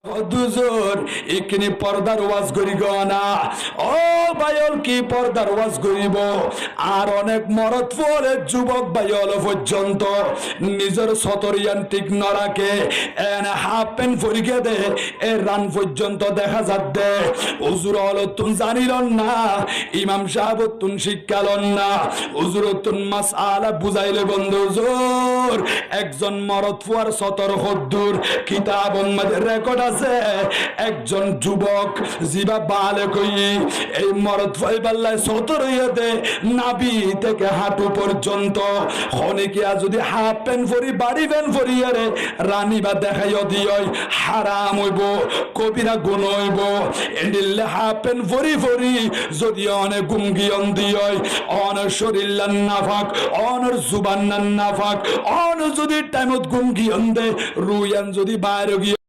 দুজোর এখানে পর্দার ওয়াজ করি গনা ও ভাইল কি পর্দার ওয়াজ করিব আর অনেক মরদ পরে যুবক ভাইল পর্যন্ত নিজের সতরিয়ান ঠিক ন রাখে এনে হাফ প্যান্ট ফরিকে দে এ রান পর্যন্ত দেখা যাচ্ছে হুজুর হল তুন জানিলন না ইমাম সাহেব তুন শিক্ষালন না হুজুর তুন মাসআলা বুঝাইলে বন্ধু হুজুর একজন মরদ ফুয়ার সতর হদ্দুর কিতাব উম্মাদের রেকর্ড আছে একজন যুবক জিবা বালে কই এই মরদ ফাইবাল্লাহ সতর হইয়াতে নাভি থেকে হাঁটু পর্যন্ত খনিকিয়া যদি হাফ প্যান্ট ফরি বাড়ি প্যান্ট ফরি আরে রানী বা দেখাইও দিয়ই হারাম হইব কবিরা গুণ হইব এন্ডিল্লে হাফ প্যান্ট ফরি ফরি যদি অনেক গুমগিয়ন দিয়ই অন শরীর নাফাক অনর জুবান নাফাক অন যদি টাইমত গুমগিয়ন দে রুয়ান যদি বাইরে গিয়ে